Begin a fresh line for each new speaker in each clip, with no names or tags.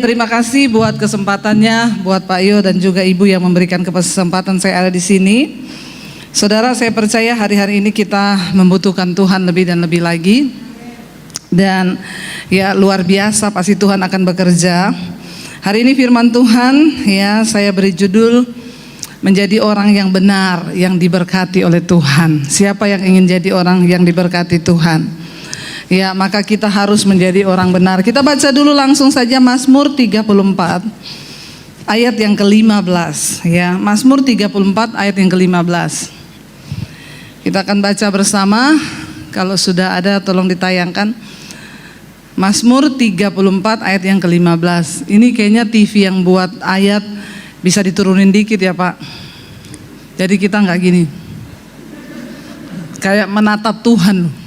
Terima kasih buat kesempatannya, buat Pak Yo dan juga Ibu yang memberikan kesempatan saya ada di sini. Saudara, saya percaya hari-hari ini kita membutuhkan Tuhan lebih dan lebih lagi. Dan ya luar biasa pasti Tuhan akan bekerja. Hari ini firman Tuhan ya saya beri judul menjadi orang yang benar, yang diberkati oleh Tuhan. Siapa yang ingin jadi orang yang diberkati Tuhan? Ya, maka kita harus menjadi orang benar. Kita baca dulu langsung saja Mazmur 34 ayat yang ke-15 ya. Mazmur 34 ayat yang ke-15. Kita akan baca bersama. Kalau sudah ada tolong ditayangkan. Mazmur 34 ayat yang ke-15. Ini kayaknya TV yang buat ayat bisa diturunin dikit ya Pak. Jadi kita nggak gini. Kayak menatap Tuhan.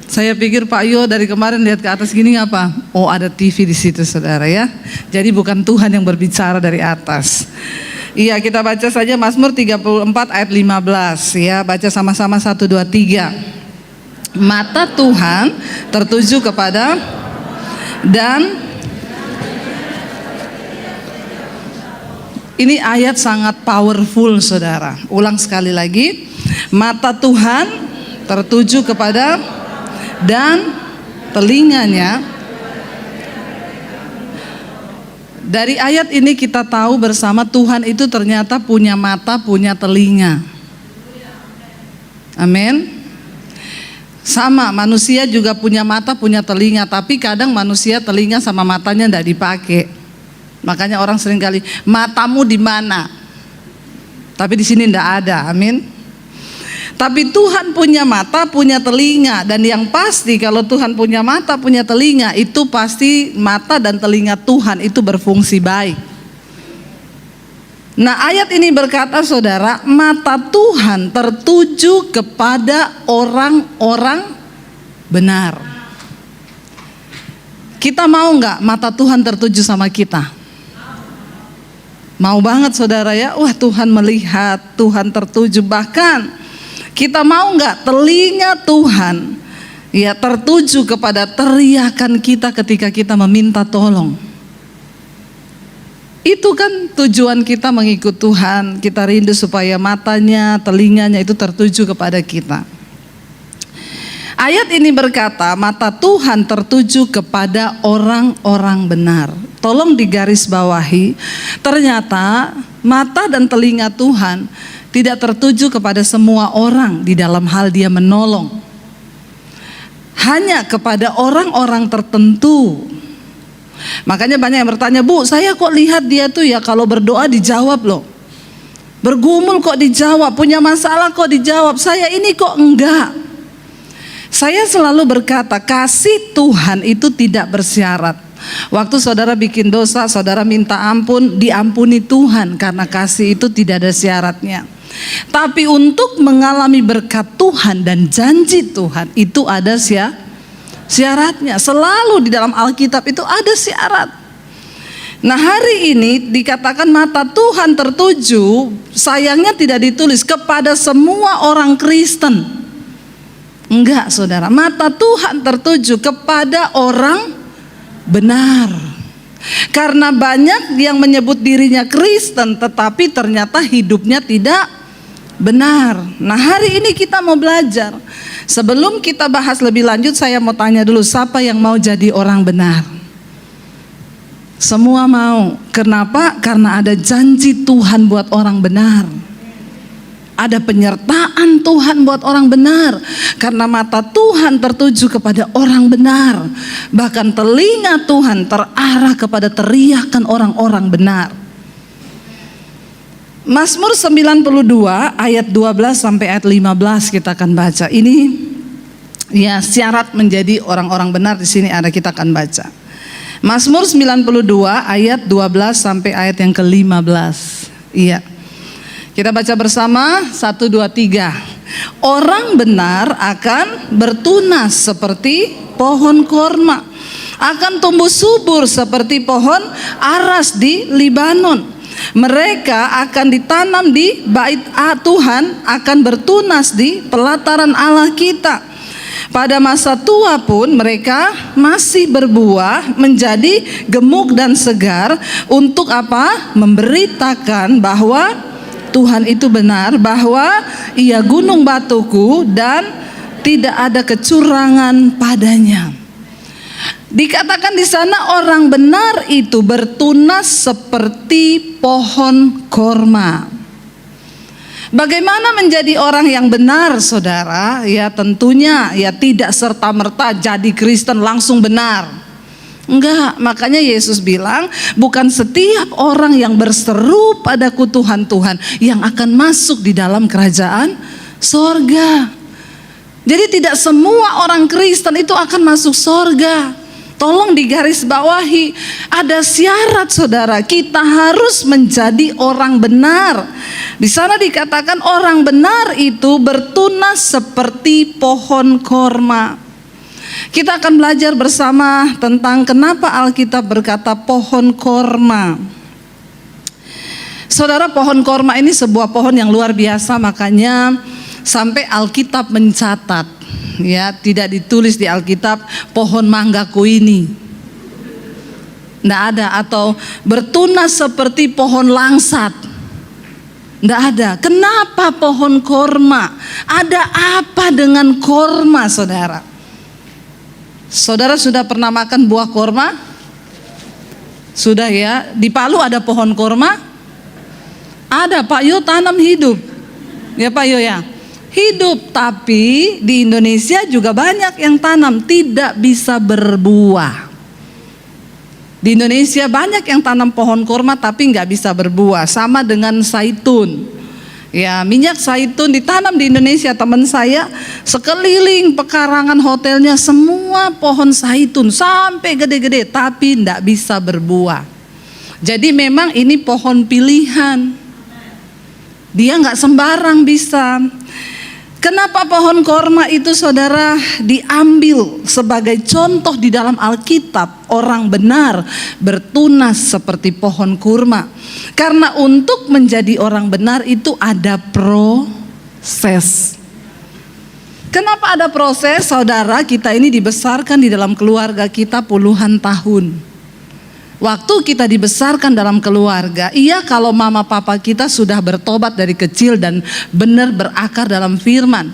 Saya pikir Pak Yo dari kemarin lihat ke atas gini apa? Oh, ada TV di situ saudara ya. Jadi bukan Tuhan yang berbicara dari atas. Iya, kita baca saja Mazmur 34 ayat 15 ya. Baca sama-sama 1, 2, 3. Mata Tuhan tertuju kepada dan ini ayat sangat powerful saudara. Ulang sekali lagi. Mata Tuhan tertuju kepada dan telinganya. Dari ayat ini kita tahu bersama Tuhan itu ternyata punya mata, punya telinga. Amin. Sama, manusia juga punya mata, punya telinga, tapi kadang manusia telinga sama matanya tidak dipakai. Makanya orang sering kali, matamu di mana? Tapi di sini tidak ada. Amin. Tapi Tuhan punya mata, punya telinga, dan yang pasti kalau Tuhan punya mata, punya telinga, itu pasti mata dan telinga Tuhan itu berfungsi baik. Nah, ayat ini berkata saudara, mata Tuhan tertuju kepada orang-orang benar. Kita mau nggak mata Tuhan tertuju sama kita? Mau banget saudara ya. Wah, Tuhan melihat, Tuhan tertuju. Bahkan kita mau nggak telinga Tuhan ya tertuju kepada teriakan kita ketika kita meminta tolong? Itu kan tujuan kita mengikut Tuhan. Kita rindu supaya matanya, telinganya itu tertuju kepada kita. Ayat ini berkata mata Tuhan tertuju kepada orang-orang benar. Tolong digarisbawahi, ternyata mata dan telinga Tuhan tidak tertuju kepada semua orang di dalam hal dia menolong. Hanya kepada orang-orang tertentu. Makanya banyak yang bertanya, Bu, saya kok lihat dia tuh ya kalau berdoa dijawab loh. Bergumul kok dijawab, punya masalah kok dijawab. Saya ini kok enggak. Saya selalu berkata, kasih Tuhan itu tidak bersyarat. Waktu saudara bikin dosa, saudara minta ampun, diampuni Tuhan karena kasih itu tidak ada syaratnya. Tapi untuk mengalami berkat Tuhan dan janji Tuhan itu ada syaratnya. Selalu di dalam Alkitab itu ada syarat. Nah, hari ini dikatakan mata Tuhan tertuju, sayangnya tidak ditulis kepada semua orang Kristen. Enggak saudara, mata Tuhan tertuju kepada orang benar. Karena banyak yang menyebut dirinya Kristen tetapi ternyata hidupnya tidak benar. Nah, hari ini kita mau belajar. Sebelum kita bahas lebih lanjut, saya mau tanya dulu, siapa yang mau jadi orang benar? Semua mau. Kenapa? Karena ada janji Tuhan buat orang benar. Ada penyertaan Tuhan buat orang benar. Karena mata Tuhan tertuju kepada orang benar. Bahkan telinga Tuhan terarah kepada teriakan orang-orang benar. Mazmur 92 ayat 12 sampai ayat 15 kita akan baca. Ini ya syarat menjadi orang-orang benar di sini ada, kita akan baca. Mazmur 92 ayat 12 sampai ayat yang ke-15. Iya. Kita baca bersama 1, 2, 3. Orang benar akan bertunas seperti pohon korma, akan tumbuh subur seperti pohon aras di Libanon. Mereka akan ditanam di bait Tuhan, akan bertunas di pelataran Allah kita. Pada masa tua pun mereka masih berbuah, menjadi gemuk dan segar. Untuk apa? Memberitakan bahwa Tuhan itu benar, bahwa Ia gunung batuku dan tidak ada kecurangan padanya. Dikatakan di sana orang benar itu bertunas seperti pohon korma. Bagaimana menjadi orang yang benar, saudara? Ya tentunya ya tidak serta-merta jadi Kristen langsung benar. Enggak, makanya Yesus bilang bukan setiap orang yang berseru padaku Tuhan, Tuhan yang akan masuk di dalam kerajaan sorga. Jadi tidak semua orang Kristen itu akan masuk sorga. Tolong digarisbawahi, ada syarat saudara, kita harus menjadi orang benar. Di sana dikatakan orang benar itu bertunas seperti pohon korma. Kita akan belajar bersama tentang kenapa Alkitab berkata pohon korma. Saudara, pohon korma ini sebuah pohon yang luar biasa, makanya sampai Alkitab mencatat, ya tidak ditulis di Alkitab pohon manggaku ini, tidak ada, atau bertunas seperti pohon langsat, tidak ada. Kenapa pohon korma? Ada apa dengan korma, saudara? Saudara sudah pernah makan buah korma? Sudah ya. Di Palu ada pohon korma? Ada, Pak Yo tanam hidup, ya Pak Yo ya. Hidup, tapi di Indonesia juga banyak yang tanam tidak bisa berbuah. Di Indonesia banyak yang tanam pohon korma tapi nggak bisa berbuah. Sama dengan zaitun. Ya, minyak zaitun ditanam di Indonesia. Teman saya sekeliling pekarangan hotelnya semua pohon zaitun sampai gede-gede tapi nggak bisa berbuah. Jadi memang ini pohon pilihan. Dia nggak sembarang bisa. Kenapa pohon korma itu, saudara, diambil sebagai contoh di dalam Alkitab? Orang benar bertunas seperti pohon kurma. Karena untuk menjadi orang benar itu ada proses. Kenapa ada proses, saudara? Kita ini dibesarkan di dalam keluarga kita puluhan tahun. Waktu kita dibesarkan dalam keluarga, iya kalau mama papa kita sudah bertobat dari kecil dan benar berakar dalam firman.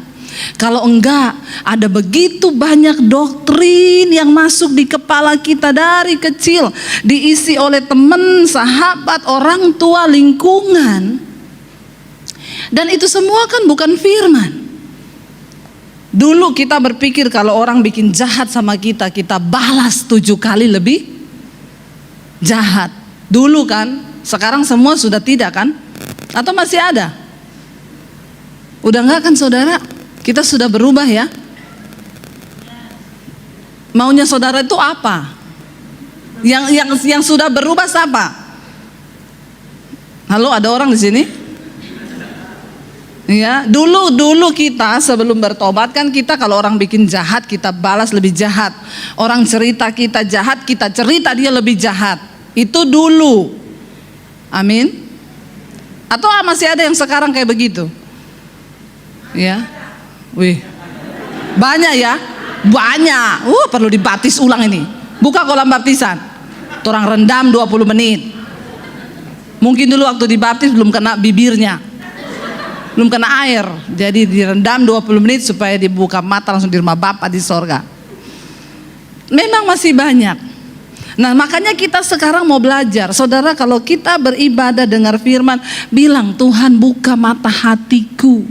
Kalau enggak, ada begitu banyak doktrin yang masuk di kepala kita dari kecil, diisi oleh teman, sahabat, orang tua, lingkungan. Dan itu semua kan bukan firman. Dulu kita berpikir kalau orang bikin jahat sama kita, kita balas 7 kali lebih jahat. Dulu kan, sekarang semua sudah tidak kan? Atau masih ada? Udah enggak kan saudara? Kita sudah berubah ya. Maunya saudara itu apa? Yang sudah berubah siapa? Halo, ada orang di sini? Ya, dulu kita sebelum bertobat kan kita kalau orang bikin jahat kita balas lebih jahat. Orang cerita kita jahat, kita cerita dia lebih jahat. Itu dulu. Amin. Atau masih ada yang sekarang kayak begitu? Ya. Wih. Banyak ya? Banyak. Perlu dibaptis ulang ini. Buka kolam baptisan. Orang rendam 20 menit. Mungkin dulu waktu dibaptis belum kena bibirnya. Belum kena air. Jadi direndam 20 menit supaya dibuka mata langsung di rumah Bapa di sorga. Memang masih banyak. Nah makanya kita sekarang mau belajar. Saudara, kalau kita beribadah dengar firman, bilang Tuhan buka mata hatiku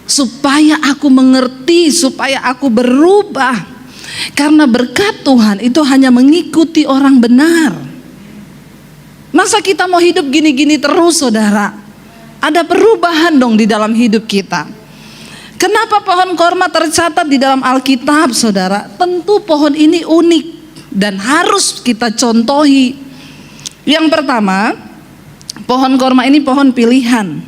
supaya aku mengerti, supaya aku berubah. Karena berkat Tuhan itu hanya mengikuti orang benar. Masa kita mau hidup gini-gini terus, saudara? Ada perubahan dong di dalam hidup kita. Kenapa pohon korma tercatat di dalam Alkitab, saudara? Tentu pohon ini unik dan harus kita contohi. Yang pertama, pohon korma ini pohon pilihan.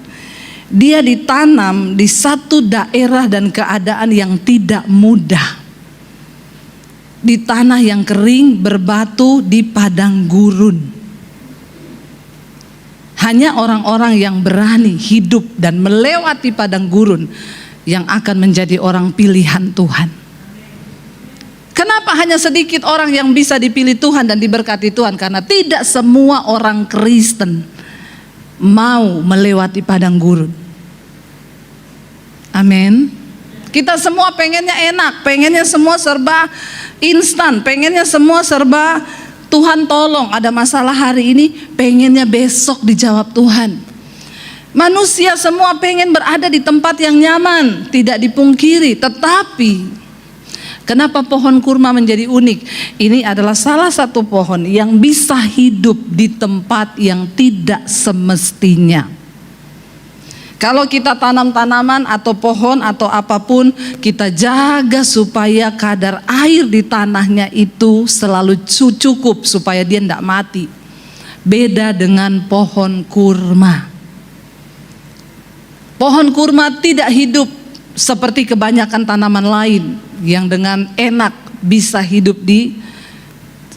Dia ditanam di satu daerah dan keadaan yang tidak mudah. Di tanah yang kering, berbatu, di padang gurun. Hanya orang-orang yang berani hidup dan melewati padang gurun yang akan menjadi orang pilihan Tuhan. Kenapa hanya sedikit orang yang bisa dipilih Tuhan dan diberkati Tuhan? Karena tidak semua orang Kristen mau melewati padang gurun. Amin. Kita semua pengennya enak, pengennya semua serba instan, pengennya semua serba Tuhan tolong, ada masalah hari ini, pengennya besok dijawab Tuhan. Manusia semua pengen berada di tempat yang nyaman, tidak dipungkiri. Tetapi kenapa pohon kurma menjadi unik? Ini adalah salah satu pohon yang bisa hidup di tempat yang tidak semestinya. Kalau kita tanam tanaman atau pohon atau apapun, kita jaga supaya kadar air di tanahnya itu selalu cukup supaya dia tidak mati. Beda dengan pohon kurma. Pohon kurma tidak hidup seperti kebanyakan tanaman lain yang dengan enak bisa hidup di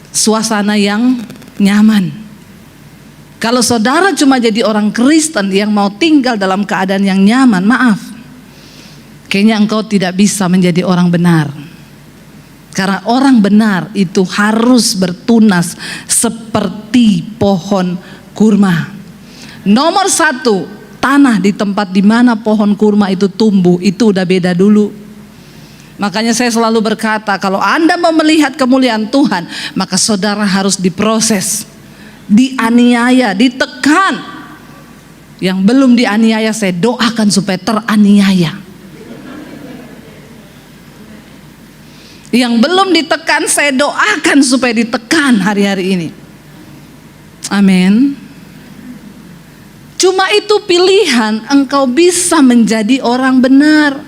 suasana yang nyaman. Kalau saudara cuma jadi orang Kristen yang mau tinggal dalam keadaan yang nyaman, maaf, kayaknya engkau tidak bisa menjadi orang benar. Karena orang benar itu harus bertunas seperti pohon kurma. Nomor satu, tanah di tempat di mana pohon kurma itu tumbuh, itu udah beda dulu. Makanya saya selalu berkata, kalau Anda mau melihat kemuliaan Tuhan, maka saudara harus diproses, dianiaya, ditekan. Yang belum dianiaya saya doakan supaya teraniaya. Yang belum ditekan saya doakan supaya ditekan hari-hari ini. Amin. Cuma itu pilihan engkau bisa menjadi orang benar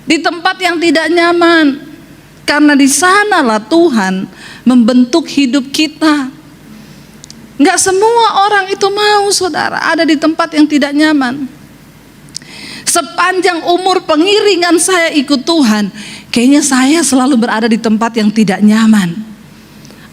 di tempat yang tidak nyaman, karena di sanalah Tuhan membentuk hidup kita. Enggak semua orang itu mau, saudara, ada di tempat yang tidak nyaman. Sepanjang umur pengiringan saya ikut Tuhan, kayaknya saya selalu berada di tempat yang tidak nyaman.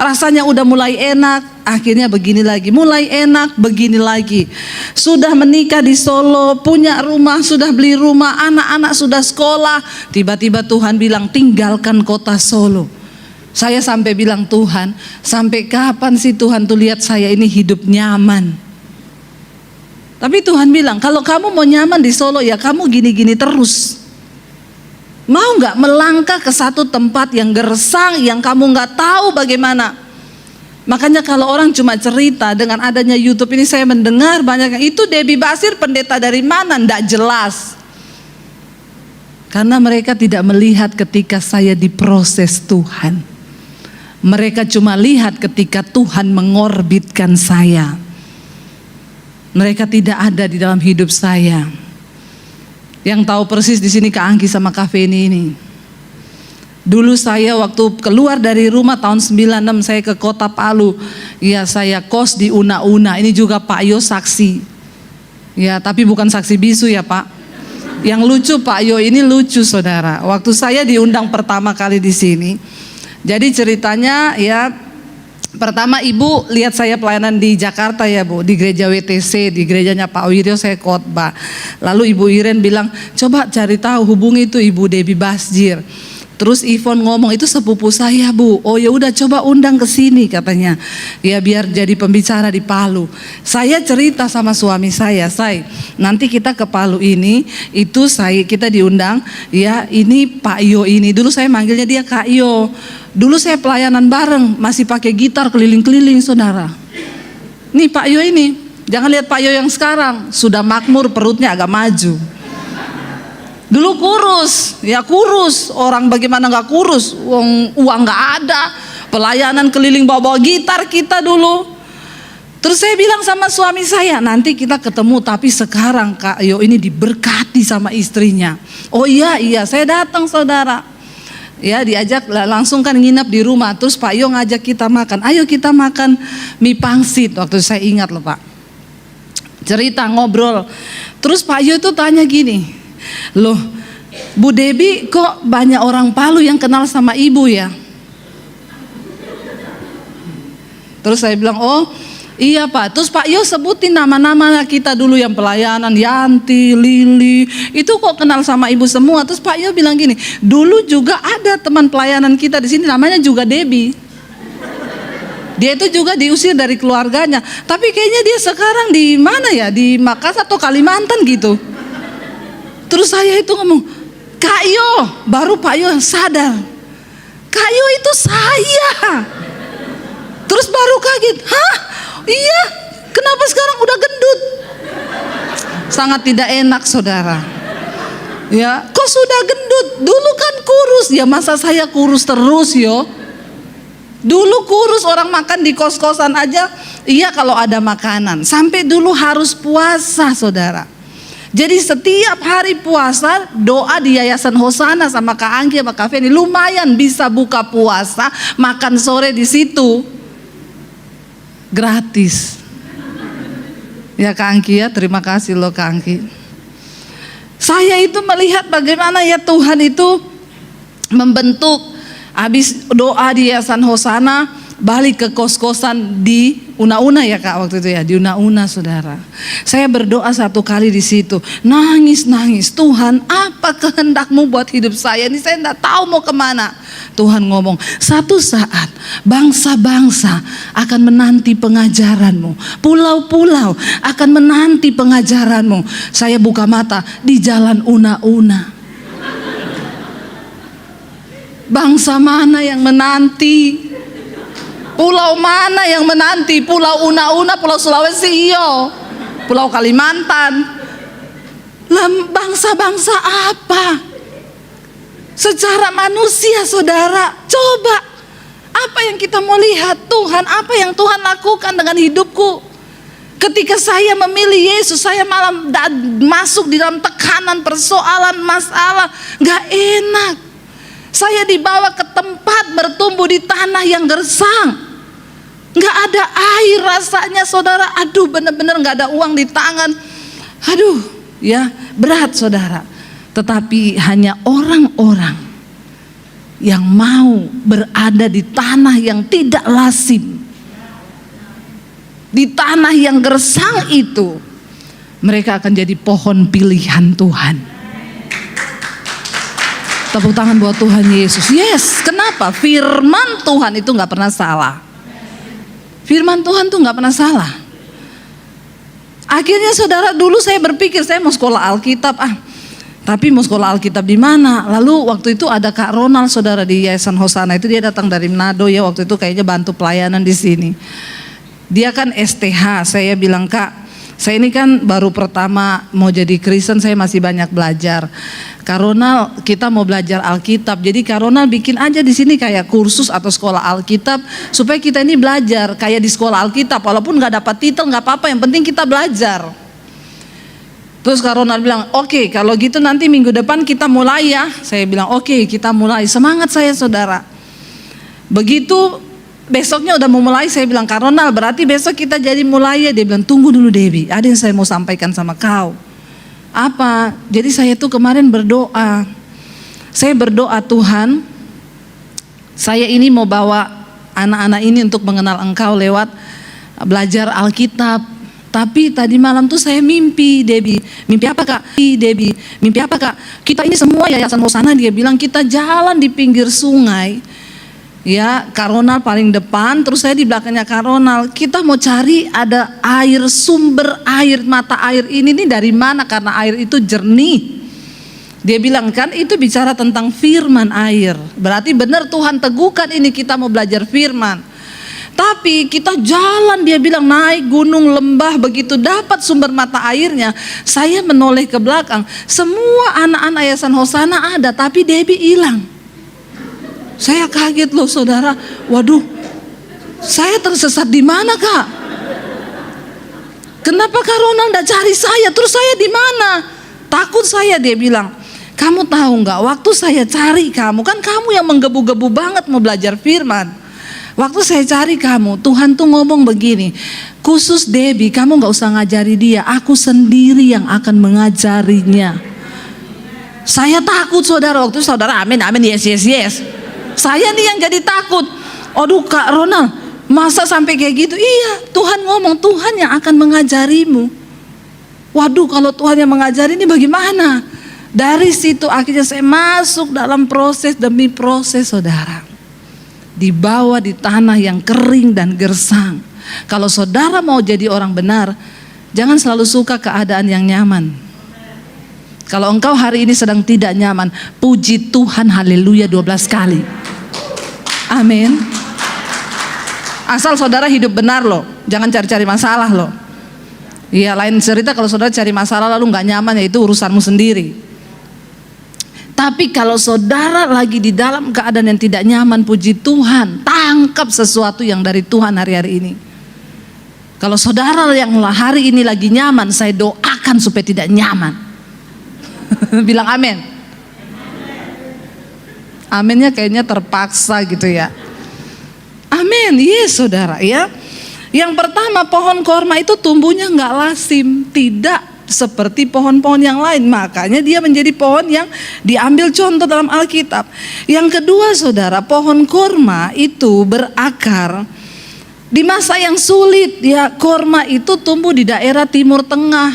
Rasanya udah mulai enak, akhirnya begini lagi, mulai enak, begini lagi. Sudah menikah di Solo, punya rumah, sudah beli rumah, anak-anak sudah sekolah, tiba-tiba Tuhan bilang tinggalkan kota Solo. Saya sampai bilang, Tuhan, sampai kapan sih Tuhan tuh lihat saya ini hidup nyaman? Tapi Tuhan bilang, kalau kamu mau nyaman di Solo ya kamu gini-gini terus. Mau gak melangkah ke satu tempat yang gersang, yang kamu gak tahu bagaimana? Makanya kalau orang cuma cerita, dengan adanya YouTube ini saya mendengar banyak yang, itu Debbie Basir pendeta dari mana? Nggak jelas. Karena mereka tidak melihat ketika saya diproses Tuhan. Mereka cuma lihat ketika Tuhan mengorbitkan saya. Mereka tidak ada di dalam hidup saya. Yang tahu persis di sini Kak Angki sama Kak Feni ini. Dulu saya waktu keluar dari rumah tahun 96 saya ke kota Palu. Ya, saya kos di Una-Una. Ini juga Pak Yo saksi. Ya, tapi bukan saksi bisu ya Pak. Yang lucu Pak Yo ini lucu, saudara. Waktu saya diundang pertama kali di sini. Jadi ceritanya ya, pertama ibu lihat saya pelayanan di Jakarta ya Bu, di gereja WTC, di gerejanya Pak Wiryo saya khotbah. Lalu Ibu Iren bilang, coba cari tahu, hubungi itu Ibu Debbie Basjir. Terus Ivon ngomong, itu sepupu saya Bu. Oh ya udah, coba undang ke sini katanya. Ya biar jadi pembicara di Palu. Saya cerita sama suami saya, nanti kita ke Palu ini, itu kita diundang. Ya ini Pak Yo ini, dulu saya manggilnya dia Kak Yo. Dulu saya pelayanan bareng, masih pakai gitar keliling-keliling, saudara. Nih Pak Yo ini, jangan lihat Pak Yo yang sekarang, sudah makmur, perutnya agak maju. Dulu kurus, ya kurus. Orang bagaimana gak kurus? Uang gak ada. Pelayanan keliling bawa-bawa gitar kita dulu. Terus saya bilang sama suami saya, nanti kita ketemu, tapi sekarang Kak Yo ini diberkati sama istrinya. Oh iya, saya datang, saudara. Ya diajak, langsung kan nginep di rumah. Terus Pak Yo ngajak kita makan. Ayo kita makan mie pangsit. Waktu saya ingat loh Pak. Cerita, ngobrol. Terus Pak Yo itu tanya gini, loh Bu Debbie kok banyak orang Palu yang kenal sama ibu ya? Terus saya bilang, oh Iya Pak, terus Pak Yo sebutin nama-nama kita dulu yang pelayanan, Yanti, Lili, itu kok kenal sama ibu semua. Terus Pak Yo bilang gini, dulu juga ada teman pelayanan kita di sini namanya juga Debbie. Dia itu juga diusir dari keluarganya, tapi kayaknya dia sekarang di mana ya, di Makassar atau Kalimantan gitu. Terus saya itu ngomong, Kak Yo, baru Pak Yo sadar, Kak Yo itu saya. Terus baru kaget, hah? Iya, kenapa sekarang udah gendut? Sangat tidak enak saudara. Ya, kok sudah gendut? Dulu kan kurus. Ya masa saya kurus terus yo? Dulu kurus, orang makan di kos-kosan aja. Iya kalau ada makanan. Sampai dulu harus puasa saudara. Jadi setiap hari puasa doa di Yayasan Hosana sama Kak Anggi sama Kak Feni lumayan bisa buka puasa, makan sore di situ. Gratis. Ya Kak Angki ya, terima kasih loh Kak Angki. Saya itu melihat bagaimana ya Tuhan itu membentuk. Habis doa di Yayasan Hosana, balik ke kos-kosan di Una-Una ya Kak waktu itu ya, di Una-Una saudara. Saya berdoa satu kali di situ, nangis, Tuhan apa kehendak-Mu buat hidup saya ini, saya tidak tahu mau kemana. Tuhan ngomong, satu saat bangsa-bangsa akan menanti pengajaran-Mu, pulau-pulau akan menanti pengajaran-Mu. Saya buka mata di jalan Una-Una. Bangsa mana yang menanti? Pulau mana yang menanti? Pulau Una-Una, Pulau Sulawesi, iyo. Pulau Kalimantan. Bangsa-bangsa apa? Secara manusia saudara, coba apa yang kita mau lihat? Tuhan, apa yang Tuhan lakukan dengan hidupku? Ketika saya memilih Yesus, saya malah masuk di dalam tekanan, persoalan, masalah, gak enak. Saya dibawa ke tempat bertumbuh di tanah yang gersang, nggak ada air rasanya saudara. Aduh bener-bener nggak ada uang di tangan. Aduh ya berat saudara. Tetapi hanya orang-orang yang mau berada di tanah yang tidak lazim, di tanah yang gersang itu, mereka akan jadi pohon pilihan Tuhan. Tepuk tangan buat Tuhan Yesus. Yes, kenapa? Firman Tuhan itu gak pernah salah. Firman Tuhan tuh gak pernah salah. Akhirnya saudara, dulu saya berpikir saya mau sekolah Alkitab. Tapi mau sekolah Alkitab di mana? Lalu waktu itu ada Kak Ronald saudara di Yayasan Hosana itu, dia datang dari Manado ya, waktu itu kayaknya bantu pelayanan di sini. Dia kan STH. Saya bilang, Kak, saya ini kan baru pertama mau jadi Kristen, saya masih banyak belajar. Kak Ronald, kita mau belajar Alkitab. Jadi Kak Ronald bikin aja di sini kayak kursus atau sekolah Alkitab supaya kita ini belajar kayak di sekolah Alkitab. Walaupun nggak dapat titel nggak apa-apa, yang penting kita belajar. Terus Kak Ronald bilang, oke, kalau gitu nanti minggu depan kita mulai ya. Saya bilang oke, kita mulai. Semangat saya saudara. Begitu besoknya udah mau mulai, saya bilang, Kak Ronald berarti besok kita jadi mulai ya. Dia bilang, tunggu dulu Debbie, ada yang saya mau sampaikan sama kau. Apa? Jadi saya tuh kemarin berdoa. Saya berdoa, Tuhan, saya ini mau bawa anak-anak ini untuk mengenal Engkau lewat belajar Alkitab. Tapi tadi malam tuh saya mimpi, Debbie. Mimpi apa Kak? Debbie, mimpi apa Kak? Kita ini semua Yayasan Hosana, dia bilang kita jalan di pinggir sungai. Ya, Kak Ronald paling depan, terus saya di belakangnya Kak Ronald. Kita mau cari ada air, sumber air, mata air ini nih dari mana, karena air itu jernih. Dia bilang kan itu bicara tentang firman air. Berarti benar Tuhan teguhkan ini kita mau belajar firman. Tapi kita jalan, dia bilang naik gunung lembah, begitu dapat sumber mata airnya, saya menoleh ke belakang. Semua anak-anak Yayasan Hosana ada, tapi Debbie hilang. Saya kaget loh saudara, waduh, saya tersesat di mana Kak? Kenapa Kak Ronald nggak cari saya? Terus saya di mana? Takut saya, dia bilang. Kamu tahu nggak? Waktu saya cari kamu, kan kamu yang menggebu-gebu banget mau belajar firman. Waktu saya cari kamu, Tuhan tuh ngomong begini, khusus Debbie, kamu nggak usah ngajari dia, aku sendiri yang akan mengajarinya. Saya takut saudara, waktu itu saudara amin, amin, yes, yes, yes. Saya nih yang jadi takut. Aduh Kak Ronald, Masa sampai kayak gitu? Iya, Tuhan ngomong, Tuhan yang akan mengajarimu. Waduh, kalau Tuhan yang mengajari ini bagaimana? Dari situ akhirnya saya masuk dalam proses demi proses, saudara. Dibawa di tanah yang kering dan gersang. Kalau saudara mau jadi orang benar, jangan selalu suka keadaan yang nyaman. Kalau engkau hari ini sedang tidak nyaman, puji Tuhan, haleluya 12 kali. Amin. Asal saudara hidup benar loh, jangan cari-cari masalah loh. Iya, lain cerita kalau saudara cari masalah lalu nggak nyaman, ya itu urusanmu sendiri. Tapi kalau saudara lagi di dalam keadaan yang tidak nyaman, puji Tuhan, tangkap sesuatu yang dari Tuhan hari-hari ini. Kalau saudara yang hari ini lagi nyaman, saya doakan supaya tidak nyaman. Bilang amin. Aminnya kayaknya terpaksa gitu ya. Amin, yes saudara ya. Yang pertama, pohon korma itu tumbuhnya nggak lasim, tidak seperti pohon-pohon yang lain. Makanya dia menjadi pohon yang diambil contoh dalam Alkitab. Yang kedua saudara, pohon korma itu berakar di masa yang sulit. Ya, korma itu tumbuh di daerah Timur Tengah.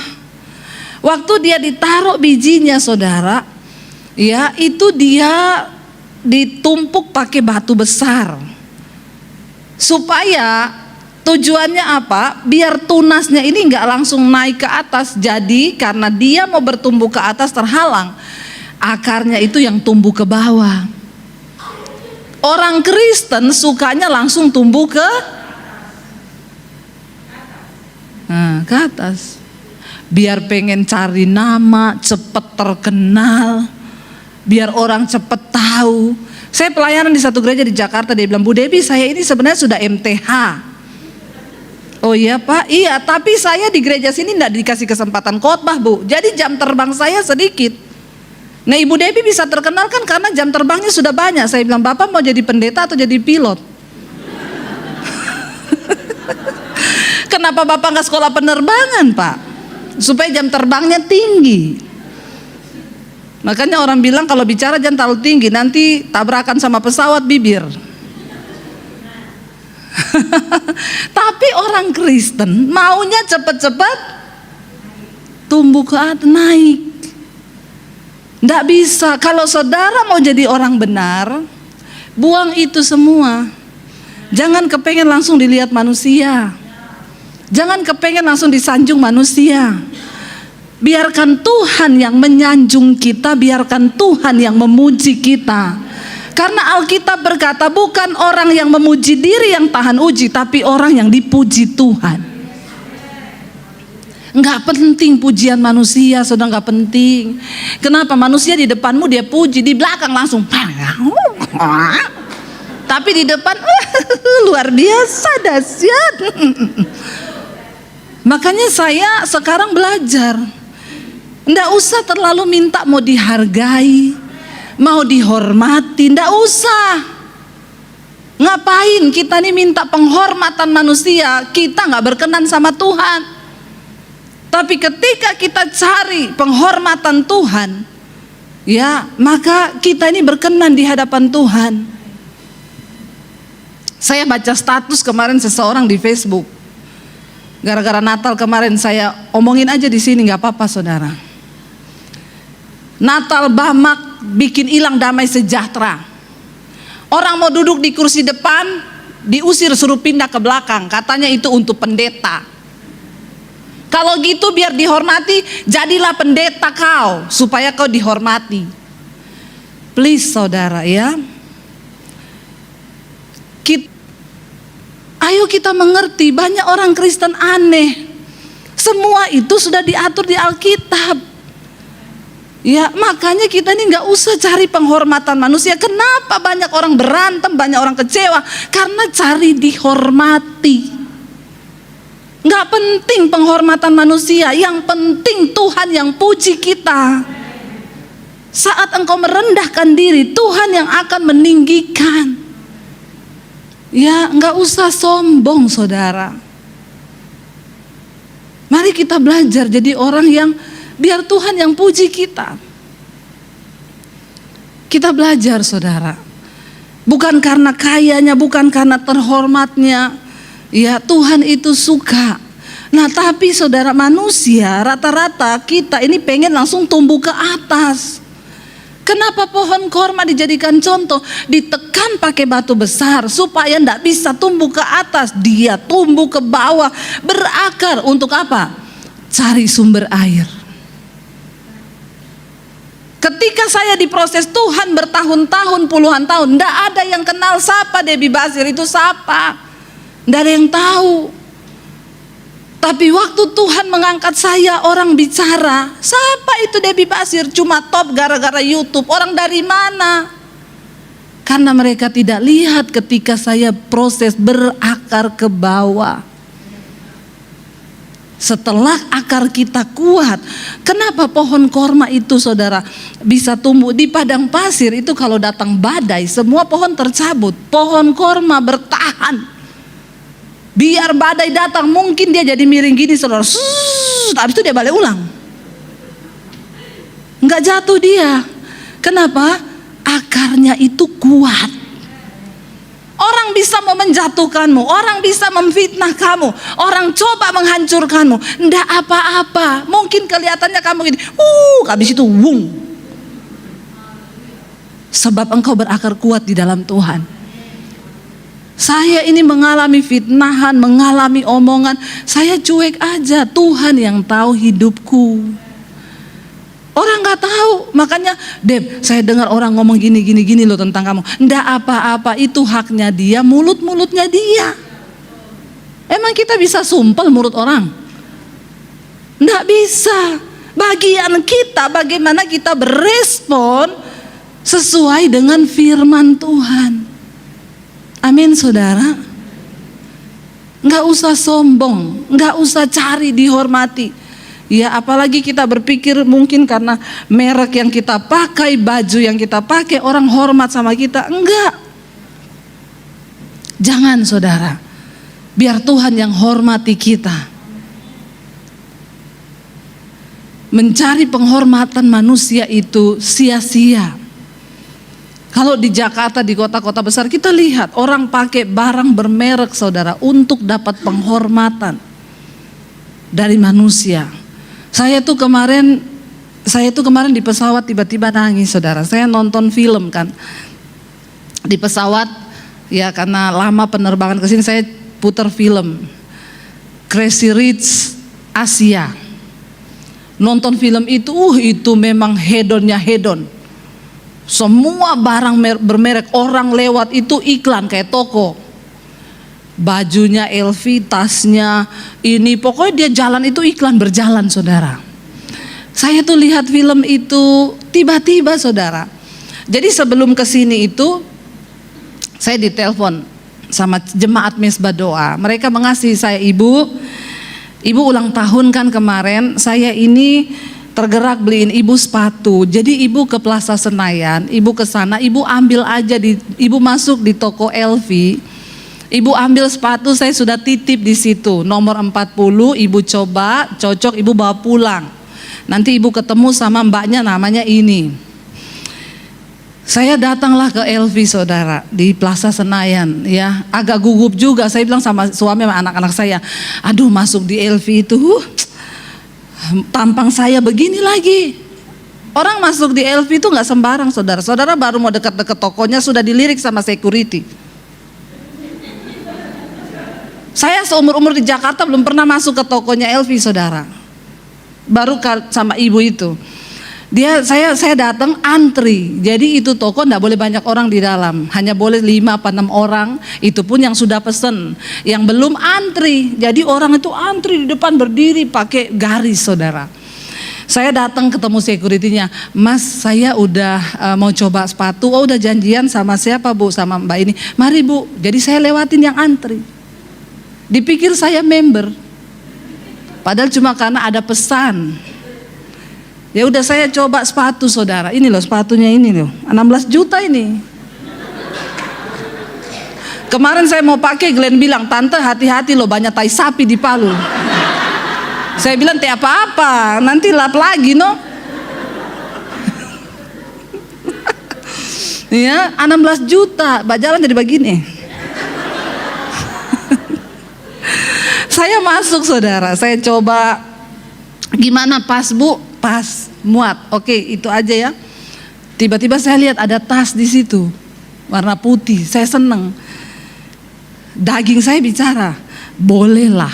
Waktu dia ditaruh bijinya saudara, ya itu dia ditumpuk pakai batu besar. Supaya tujuannya apa? Biar tunasnya ini nggak langsung naik ke atas. Jadi karena dia mau bertumbuh ke atas terhalang, akarnya itu yang tumbuh ke bawah. Orang Kristen sukanya langsung tumbuh ke atas. Biar pengen cari nama, cepet terkenal, biar orang cepet tahu. Saya pelayanan di satu gereja di Jakarta, dia bilang, Bu Debbie, saya ini sebenarnya sudah MTH. Oh iya Pak, iya, tapi saya di gereja sini tidak dikasih kesempatan khotbah Bu, jadi jam terbang saya sedikit. Nah Ibu Debbie bisa terkenal kan karena jam terbangnya sudah banyak. Saya bilang, Bapak mau jadi pendeta atau jadi pilot? Kenapa Bapak nggak sekolah penerbangan Pak? Supaya jam terbangnya tinggi. Makanya orang bilang kalau bicara jangan terlalu tinggi, nanti tabrakan sama pesawat bibir. Tapi orang Kristen maunya cepat-cepat tumbuh ke atas, naik. Nggak bisa. Kalau saudara mau jadi orang benar, buang itu semua. Jangan kepengen langsung dilihat manusia. Jangan kepengen langsung disanjung manusia. Biarkan Tuhan yang menyanjung kita, biarkan Tuhan yang memuji kita. Karena Alkitab berkata bukan orang yang memuji diri yang tahan uji, tapi orang yang dipuji Tuhan. Enggak penting pujian manusia, sudah enggak penting. Kenapa? Manusia di depanmu dia puji, di belakang langsung tapi di depan luar biasa dahsyat. Makanya saya sekarang belajar, nggak usah terlalu minta mau dihargai, mau dihormati, nggak usah. Ngapain kita nih minta penghormatan manusia? Kita nggak berkenan sama Tuhan. Tapi ketika kita cari penghormatan Tuhan, ya maka kita ini berkenan di hadapan Tuhan. Saya baca status kemarin seseorang di Facebook. Gara-gara Natal kemarin saya omongin aja di sini, nggak apa-apa saudara. Natal Bamak bikin hilang damai sejahtera. Orang mau duduk di kursi depan, diusir suruh pindah ke belakang. Katanya itu untuk pendeta. Kalau gitu biar dihormati, jadilah pendeta kau, supaya kau dihormati. Please saudara ya. Ayo kita mengerti, banyak orang Kristen aneh. Semua itu sudah diatur di Alkitab. Ya makanya kita ini nggak usah cari penghormatan manusia. Kenapa banyak orang berantem, banyak orang kecewa? Karena cari dihormati. Nggak penting penghormatan manusia, yang penting Tuhan yang puji kita. Saat engkau merendahkan diri, Tuhan yang akan meninggikan. Ya nggak usah sombong saudara. Mari kita belajar jadi orang yang biar Tuhan yang puji kita. Kita belajar saudara. Bukan karena kayanya, bukan karena terhormatnya, Ya, Tuhan itu suka. Nah, tapi saudara, manusia rata-rata kita ini pengen langsung tumbuh ke atas. Kenapa pohon korma dijadikan contoh? Ditekan pakai batu besar supaya tidak bisa tumbuh ke atas. Dia tumbuh ke bawah, berakar. Untuk apa? Cari sumber air. Ketika saya diproses Tuhan bertahun-tahun, puluhan tahun, tidak ada yang kenal siapa Debbie Basir itu siapa. Tidak ada yang tahu. Tapi waktu Tuhan mengangkat saya, orang bicara, siapa itu Debbie Basir? Cuma top gara-gara YouTube. Orang dari mana? Karena mereka tidak lihat ketika saya proses berakar ke bawah. Setelah akar kita kuat, kenapa pohon korma itu saudara bisa tumbuh di padang pasir? Itu kalau datang badai, semua pohon tercabut. Pohon korma bertahan. Biar badai datang, mungkin dia jadi miring gini saudara. Habis itu dia balik ulang. Enggak jatuh dia. Kenapa? Akarnya itu kuat. Orang bisa mau menjatuhkanmu, orang bisa memfitnah kamu, orang coba menghancurkanmu. Enggak apa-apa. Mungkin kelihatannya kamu gini, habis itu wung. Sebab engkau berakar kuat di dalam Tuhan. Saya ini mengalami fitnahan, mengalami omongan, saya cuek aja. Tuhan yang tahu hidupku. Orang gak tahu, makanya Deb, saya dengar orang ngomong gini loh tentang kamu. Nggak apa-apa, itu haknya dia, mulutnya dia. Emang kita bisa sumpel mulut orang? Nggak bisa. Bagian kita, bagaimana kita berespon sesuai dengan firman Tuhan. Amin saudara. Nggak usah sombong, nggak usah cari dihormati. Ya apalagi kita berpikir mungkin karena merek yang kita pakai, baju yang kita pakai, orang hormat sama kita. Enggak. Jangan saudara. Biar Tuhan yang hormati kita. Mencari penghormatan manusia itu sia-sia. Kalau di Jakarta, di kota-kota besar, kita lihat orang pakai barang bermerek saudara untuk dapat penghormatan dari manusia. Saya tuh kemarin di pesawat tiba-tiba nangis saudara. Saya nonton film kan di pesawat, ya karena lama penerbangan ke sini saya putar film Crazy Rich Asia. Nonton film itu memang hedonnya hedon. Semua barang bermerek, orang lewat itu iklan kayak toko. Bajunya LV, tasnya ini, pokoknya dia jalan itu iklan berjalan saudara. Saya tuh lihat film itu tiba-tiba saudara. Jadi sebelum kesini itu saya ditelepon sama jemaat Mesbah Doa. Mereka mengasihi saya, ibu ulang tahun kan kemarin, saya ini tergerak beliin ibu sepatu. Jadi ibu ke Plaza Senayan, ibu ke sana, ibu ambil aja ibu masuk di toko LV. Ibu ambil sepatu, saya sudah titip di situ. Nomor 40, ibu coba, cocok, ibu bawa pulang. Nanti ibu ketemu sama mbaknya namanya ini. Saya datanglah ke LV saudara di Plaza Senayan ya. Agak gugup juga, saya bilang sama suami sama anak-anak saya, aduh masuk di LV itu tampang saya begini lagi. Orang masuk di LV itu nggak sembarang saudara. Saudara baru mau dekat-dekat tokonya sudah dilirik sama security. Saya seumur-umur di Jakarta belum pernah masuk ke tokonya LV saudara. Baru sama ibu itu. Saya datang antri. Jadi itu toko nggak boleh banyak orang di dalam. Hanya boleh 5 apa 6 orang. Itu pun yang sudah pesen. Yang belum antri. Jadi orang itu antri di depan berdiri pakai garis saudara. Saya datang ketemu security-nya. Mas saya udah mau coba sepatu. Oh udah janjian sama siapa bu? Sama mbak ini. Mari bu. Jadi saya lewatin yang antri. Dipikir saya member. Padahal cuma karena ada pesan. Ya udah saya coba sepatu saudara. Ini loh sepatunya ini loh. 16 juta ini. Kemarin saya mau pakai, Glenn bilang, tante hati-hati loh banyak tai sapi di Palu. Saya bilang teh apa-apa, nanti lap lagi no. Ya 16 juta, jalan jadi begini. Saya masuk saudara, saya coba gimana pas Bu? Pas, muat. Oke, itu aja ya. Tiba-tiba saya lihat ada tas di situ, warna putih. Saya seneng. Daging saya bicara, bolehlah.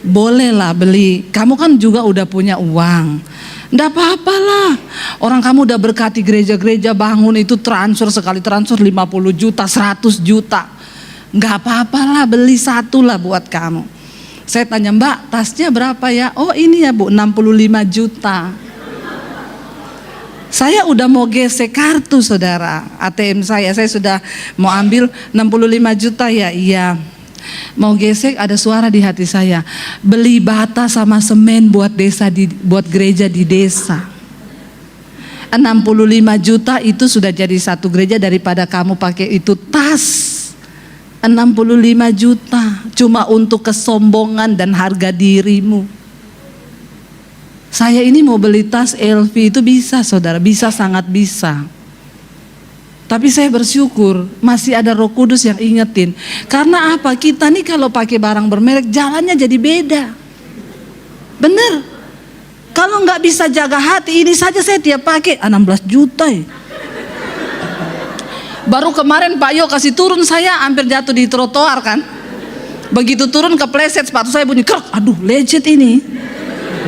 Bolehlah beli. Kamu kan juga udah punya uang. Nggak apa-apalah. Orang kamu udah berkati gereja-gereja, bangun itu transfer, sekali transfer 50 juta, 100 juta. Nggak apa-apalah, beli satu lah buat kamu. Saya tanya, Mbak, tasnya berapa ya? Oh ini ya Bu, 65 juta. Saya udah mau gesek kartu saudara, ATM saya sudah mau ambil 65 juta ya, iya. Mau gesek, ada suara di hati saya, beli bata sama semen buat buat gereja di desa. 65 juta itu sudah jadi satu gereja daripada kamu pakai itu tas. 65 juta cuma untuk kesombongan dan harga dirimu. Saya ini mau beli tas LV itu bisa saudara, bisa, sangat bisa. Tapi saya bersyukur masih ada Roh Kudus yang ingetin. Karena apa? Kita nih kalau pakai barang bermerek jalannya jadi beda. Bener. Kalau nggak bisa jaga hati, ini saja saya tiap pakai 16 juta ya. Baru kemarin Pak Yo kasih turun, saya hampir jatuh di trotoar kan. Begitu turun kepleset, sepatu saya bunyi krek. Aduh, lecet ini.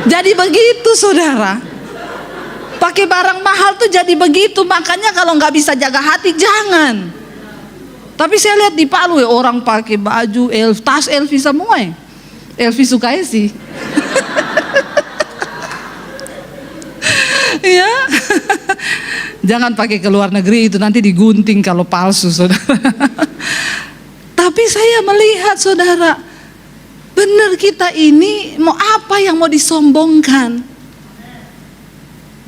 Jadi begitu saudara. Pakai barang mahal tuh jadi begitu. Makanya kalau nggak bisa jaga hati jangan. Tapi saya lihat di Palu ya, orang pakai baju tas LV semua ya. LV suka sih. Ya. Jangan pakai ke luar negeri, itu nanti digunting kalau palsu saudara. Tapi saya melihat saudara, benar kita ini mau apa yang mau disombongkan?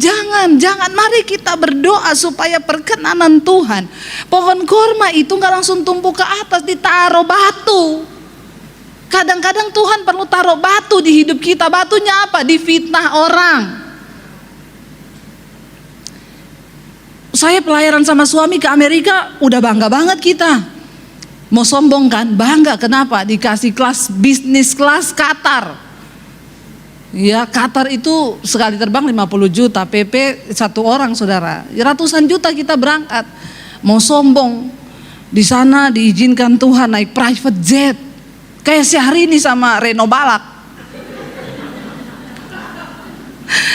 Jangan, mari kita berdoa supaya perkenanan Tuhan. Pohon korma itu nggak langsung tumbuh ke atas, ditaruh batu. Kadang-kadang Tuhan perlu taruh batu di hidup kita. Batunya apa? Difitnah orang. Saya pelayaran sama suami ke Amerika, udah bangga banget kita. Mau sombong kan? Bangga, kenapa? Dikasih kelas bisnis kelas Qatar. Ya, Qatar itu sekali terbang 50 juta, PP satu orang saudara. Ratusan juta kita berangkat. Mau sombong, di sana diizinkan Tuhan naik private jet. Kayak Syahrini sama Reno Balak.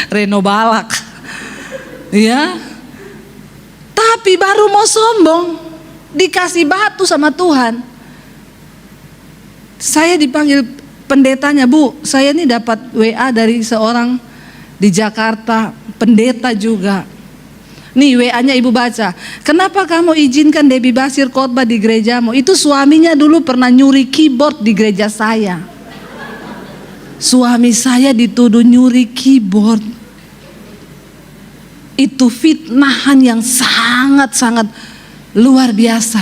Reno Balak. Ya. Tapi baru mau sombong, dikasih batu sama Tuhan. Saya dipanggil pendetanya, Bu, saya ini dapat WA dari seorang di Jakarta, pendeta juga. Nih WA-nya Ibu baca. Kenapa kamu izinkan Debbie Basir khotbah di gerejamu? Itu suaminya dulu pernah nyuri keyboard di gereja saya. Suami saya dituduh nyuri keyboard. Itu fitnahan yang sangat-sangat luar biasa.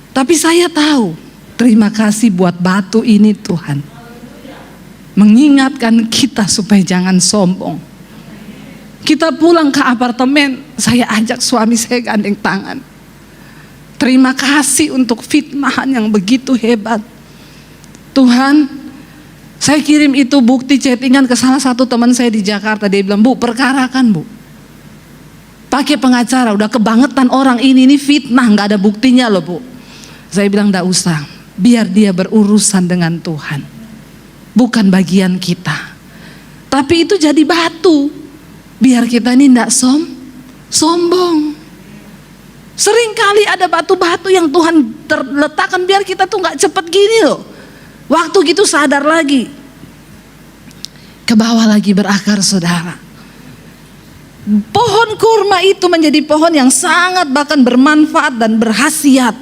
Tapi saya tahu, terima kasih buat batu ini Tuhan. Mengingatkan kita supaya jangan sombong. Kita pulang ke apartemen, saya ajak suami saya gandeng tangan. Terima kasih untuk fitnahan yang begitu hebat. Tuhan, saya kirim itu bukti chattingan ke salah satu teman saya di Jakarta. Dia bilang, Bu, perkarakan Bu. Pakai pengacara, udah kebangetan orang ini fitnah, nggak ada buktinya loh Bu. Saya bilang nggak usah, biar dia berurusan dengan Tuhan. Bukan bagian kita. Tapi itu jadi batu, biar kita ini nggak sombong. Seringkali ada batu-batu yang Tuhan terletakkan biar kita tuh nggak cepet gini loh. Waktu gitu sadar lagi, ke bawah lagi berakar saudara. Pohon kurma itu menjadi pohon yang sangat bahkan bermanfaat dan berkhasiat.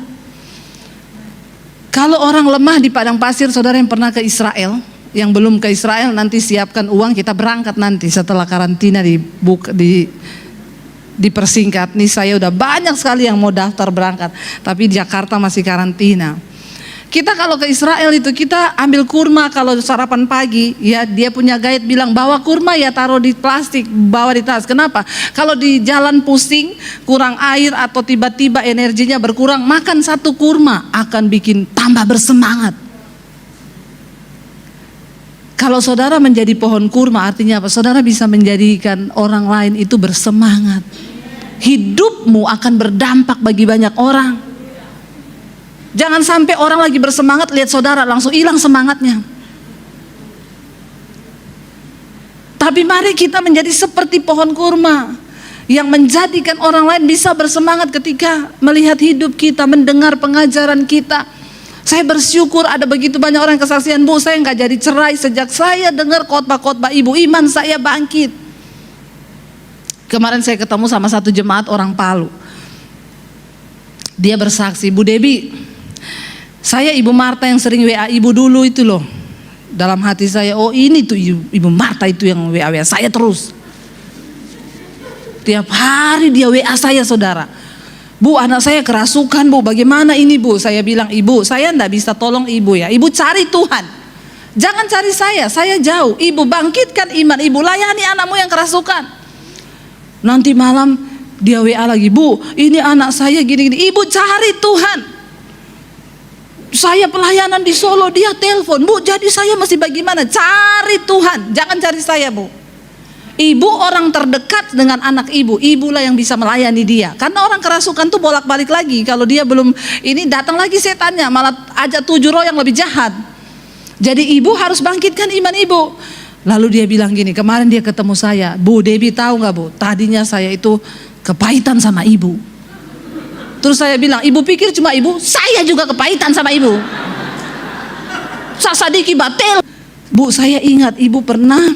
Kalau orang lemah di padang pasir, saudara yang pernah ke Israel, yang belum ke Israel nanti siapkan uang, kita berangkat nanti setelah karantina dipersingkat. Nih saya udah banyak sekali yang mau daftar berangkat, tapi Jakarta masih karantina. Kita kalau ke Israel itu kita ambil kurma kalau sarapan pagi, ya dia punya guide bilang bawa kurma ya taruh di plastik, bawa di tas. Kenapa? Kalau di jalan pusing, kurang air atau tiba-tiba energinya berkurang, makan satu kurma akan bikin tambah bersemangat. Kalau saudara menjadi pohon kurma artinya apa? Saudara bisa menjadikan orang lain itu bersemangat. Hidupmu akan berdampak bagi banyak orang. Jangan sampai orang lagi bersemangat lihat saudara langsung hilang semangatnya. Tapi mari kita menjadi seperti pohon kurma yang menjadikan orang lain bisa bersemangat ketika melihat hidup kita, mendengar pengajaran kita. Saya bersyukur ada begitu banyak orang kesaksian, Bu, saya nggak jadi cerai sejak saya dengar khotbah-khotbah Ibu, iman saya bangkit. Kemarin saya ketemu sama satu jemaat orang Palu. Dia bersaksi, Bu Debbie, saya Ibu Marta yang sering WA Ibu dulu itu loh. Dalam hati saya, oh ini tuh Ibu Marta itu yang WA saya terus. Tiap hari dia WA saya, saudara. Bu, anak saya kerasukan, Bu, bagaimana ini, Bu? Saya bilang, Ibu, saya enggak bisa tolong Ibu ya. Ibu cari Tuhan. Jangan cari saya jauh. Ibu bangkitkan iman, Ibu layani anakmu yang kerasukan. Nanti malam dia WA lagi, Bu, ini anak saya gini-gini. Ibu cari Tuhan. Saya pelayanan di Solo, dia telepon, Bu, jadi saya mesti bagaimana? Cari Tuhan, jangan cari saya, Bu. Ibu orang terdekat dengan anak ibu, ibulah yang bisa melayani dia. Karena orang kerasukan tuh bolak-balik lagi. Kalau dia belum ini datang lagi setannya, malah ajak 7 roh yang lebih jahat. Jadi ibu harus bangkitkan iman ibu. Lalu dia bilang gini, kemarin dia ketemu saya, Bu Debbie tahu nggak, Bu? Tadinya saya itu kepahitan sama ibu. Terus saya bilang, Ibu pikir cuma ibu? Saya juga kepahitan sama ibu. Sasadiki batel. Bu, saya ingat ibu pernah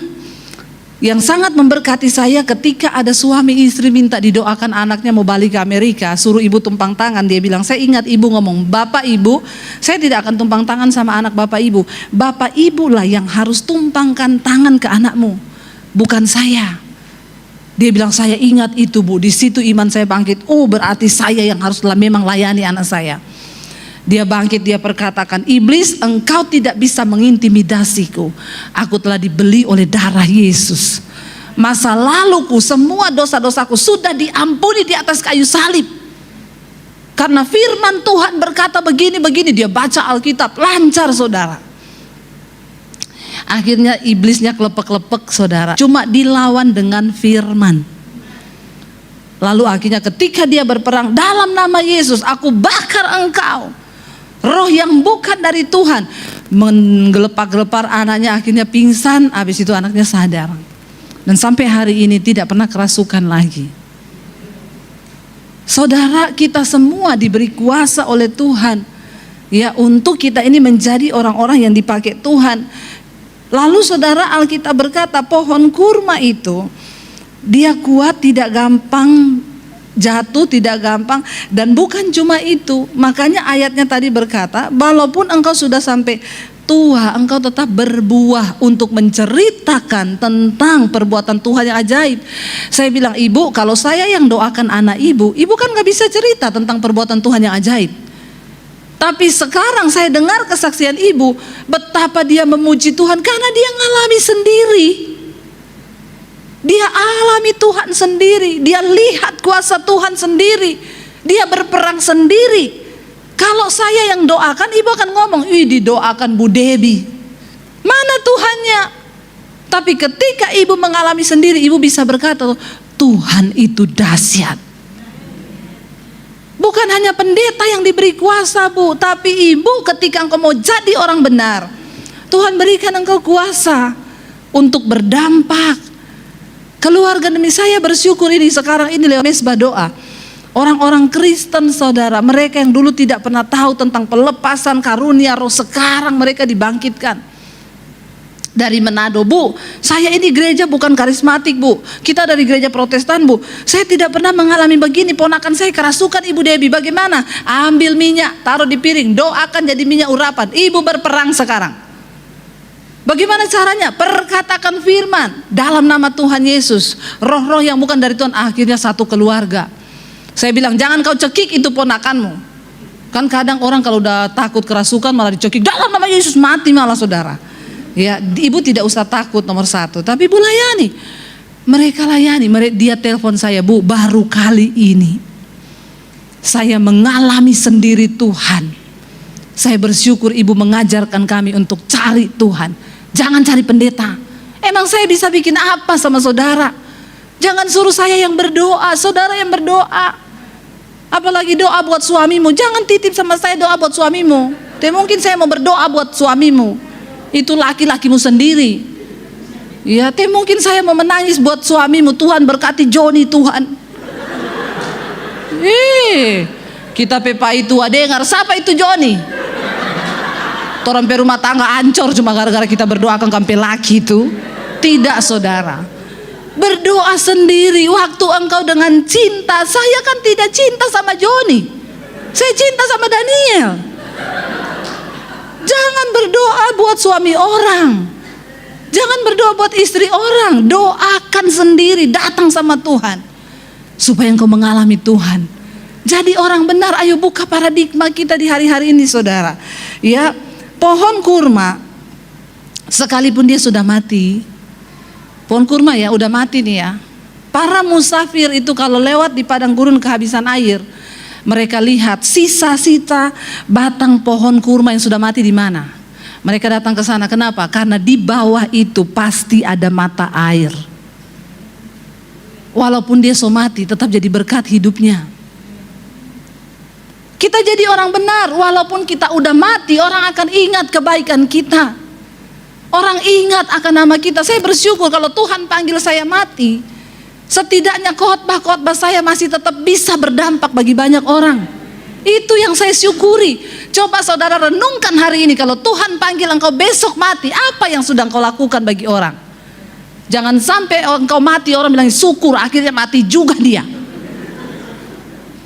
yang sangat memberkati saya ketika ada suami istri minta didoakan anaknya mau balik ke Amerika, suruh ibu tumpang tangan. Dia bilang, saya ingat ibu ngomong, Bapak Ibu, saya tidak akan tumpang tangan sama anak Bapak Ibu. Bapak Ibu lah yang harus tumpangkan tangan ke anakmu, bukan saya. Dia bilang, saya ingat itu, Bu. Di situ iman saya bangkit. Oh, berarti saya yang harus memang layani anak saya. Dia bangkit, dia perkatakan, iblis, engkau tidak bisa mengintimidasiku. Aku telah dibeli oleh darah Yesus. Masa laluku, semua dosa-dosaku sudah diampuni di atas kayu salib. Karena firman Tuhan berkata begini-begini. Dia baca Alkitab, lancar, saudara. Akhirnya iblisnya kelepek-kelepek, saudara. Cuma dilawan dengan firman. Lalu akhirnya ketika dia berperang, dalam nama Yesus aku bakar engkau. Roh yang bukan dari Tuhan. Menggelepak-gelepar anaknya, akhirnya pingsan. Habis itu anaknya sadar. Dan sampai hari ini tidak pernah kerasukan lagi. Saudara, kita semua diberi kuasa oleh Tuhan, ya, untuk kita ini menjadi orang-orang yang dipakai Tuhan. Lalu saudara, Alkitab berkata pohon kurma itu dia kuat, tidak gampang jatuh, tidak gampang. Dan bukan cuma itu, makanya ayatnya tadi berkata, walaupun engkau sudah sampai tua, engkau tetap berbuah untuk menceritakan tentang perbuatan Tuhan yang ajaib. Saya bilang, Ibu, kalau saya yang doakan anak ibu kan gak bisa cerita tentang perbuatan Tuhan yang ajaib. Tapi sekarang saya dengar kesaksian ibu, betapa dia memuji Tuhan karena dia ngalami sendiri. Dia alami Tuhan sendiri, dia lihat kuasa Tuhan sendiri, dia berperang sendiri. Kalau saya yang doakan, ibu akan ngomong, ih didoakan Bu Debbie, mana Tuhannya? Tapi ketika ibu mengalami sendiri, ibu bisa berkata, Tuhan itu dahsyat. Bukan hanya pendeta yang diberi kuasa, Bu, tapi ibu ketika engkau mau jadi orang benar, Tuhan berikan engkau kuasa untuk berdampak. Keluarga demi saya bersyukur ini sekarang ini lewat mesbah doa. Orang-orang Kristen, saudara, mereka yang dulu tidak pernah tahu tentang pelepasan karunia roh, sekarang mereka dibangkitkan. Dari Manado, Bu, saya ini gereja bukan karismatik, Bu, kita dari gereja Protestan, Bu, saya tidak pernah mengalami begini. Ponakan saya kerasukan, Ibu Debbie, bagaimana? Ambil minyak, taruh di piring, doakan jadi minyak urapan. Ibu berperang sekarang. Bagaimana caranya? Perkatakan firman dalam nama Tuhan Yesus. Roh-roh yang bukan dari Tuhan, akhirnya satu keluarga. Saya bilang, jangan kau cekik itu ponakanmu. Kan kadang orang kalau udah takut kerasukan malah dicokik, dalam nama Yesus mati malah saudara. Ya, ibu tidak usah takut nomor satu, tapi ibu layani. Mereka layani, dia telepon saya, Bu, baru kali ini saya mengalami sendiri Tuhan. Saya bersyukur ibu mengajarkan kami untuk cari Tuhan. Jangan cari pendeta. Emang saya bisa bikin apa sama saudara? Jangan suruh saya yang berdoa, saudara yang berdoa. Apalagi doa buat suamimu, jangan titip sama saya doa buat suamimu. Dan mungkin saya mau berdoa buat suamimu, itu laki-lakimu sendiri. Ya, mungkin saya mau menangis buat suamimu, Tuhan berkati Joni Tuhan. Kita pepai tua dengar, siapa itu Joni? Orang rumah tangga ancor cuma gara-gara kita berdoakan sampai laki itu. Tidak saudara, berdoa sendiri. Waktu engkau dengan cinta, saya kan tidak cinta sama Joni, saya cinta sama Daniel. Jangan berdoa buat suami orang, jangan berdoa buat istri orang. Doakan sendiri, datang sama Tuhan supaya engkau mengalami Tuhan. Jadi orang benar. Ayo buka paradigma kita di hari-hari ini saudara. Ya, pohon kurma sekalipun dia sudah mati, pohon kurma ya udah mati nih ya. Para musafir itu kalau lewat di padang gurun kehabisan air, mereka lihat sisa-sisa batang pohon kurma yang sudah mati di mana. Mereka datang ke sana. Kenapa? Karena di bawah itu pasti ada mata air. Walaupun dia so mati, tetap jadi berkat hidupnya. Kita jadi orang benar, walaupun kita udah mati, orang akan ingat kebaikan kita. Orang ingat akan nama kita. Saya bersyukur kalau Tuhan panggil saya mati, setidaknya khotbah-khotbah saya masih tetap bisa berdampak bagi banyak orang. Itu yang saya syukuri. Coba saudara renungkan hari ini, kalau Tuhan panggil engkau besok mati, apa yang sudah engkau lakukan bagi orang? Jangan sampai engkau mati orang bilang syukur, akhirnya mati juga dia.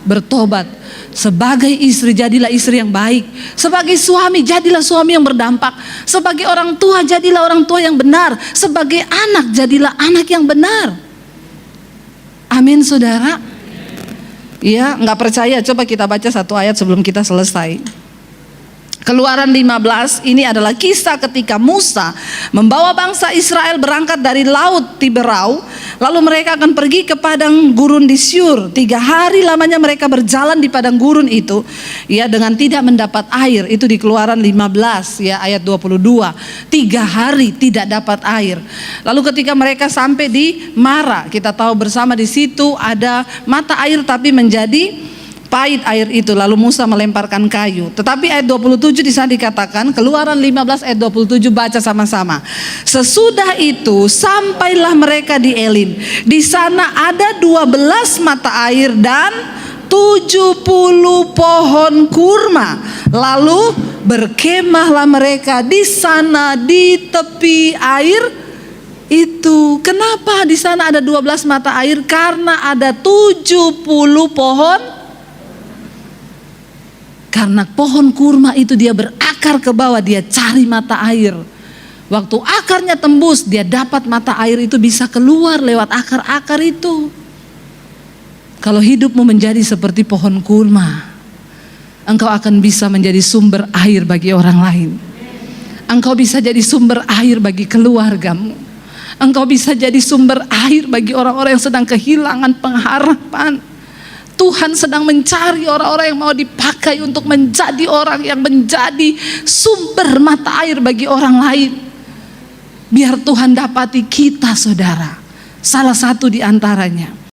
Bertobat. Sebagai istri jadilah istri yang baik. Sebagai suami jadilah suami yang berdampak. Sebagai orang tua jadilah orang tua yang benar. Sebagai anak jadilah anak yang benar. Amin saudara. Ya, nggak percaya, coba kita baca satu ayat sebelum kita selesai. Keluaran 15 ini adalah kisah ketika Musa membawa bangsa Israel berangkat dari laut Tiberau. Lalu mereka akan pergi ke padang gurun di Syur. 3 hari lamanya mereka berjalan di padang gurun itu, ya, dengan tidak mendapat air. Itu di Keluaran 15 ya ayat 22. 3 hari tidak dapat air. Lalu ketika mereka sampai di Mara, kita tahu bersama di situ ada mata air tapi menjadi pahit air itu. Lalu Musa melemparkan kayu. Tetapi ayat 27 di sana dikatakan, Keluaran 15 ayat 27, baca sama-sama. Sesudah itu sampailah mereka di Elim. Di sana ada 12 mata air dan 70 pohon kurma. Lalu berkemahlah mereka di sana di tepi air itu. Kenapa di sana ada 12 mata air? Karena ada 70 pohon. Karena pohon kurma itu dia berakar ke bawah, dia cari mata air. Waktu akarnya tembus, dia dapat mata air itu, bisa keluar lewat akar-akar itu. Kalau hidupmu menjadi seperti pohon kurma, engkau akan bisa menjadi sumber air bagi orang lain. Engkau bisa jadi sumber air bagi keluargamu. Engkau bisa jadi sumber air bagi orang-orang yang sedang kehilangan pengharapan. Tuhan sedang mencari orang-orang yang mau dipakai untuk menjadi orang yang menjadi sumber mata air bagi orang lain. Biar Tuhan dapati kita saudara. Salah satu di antaranya.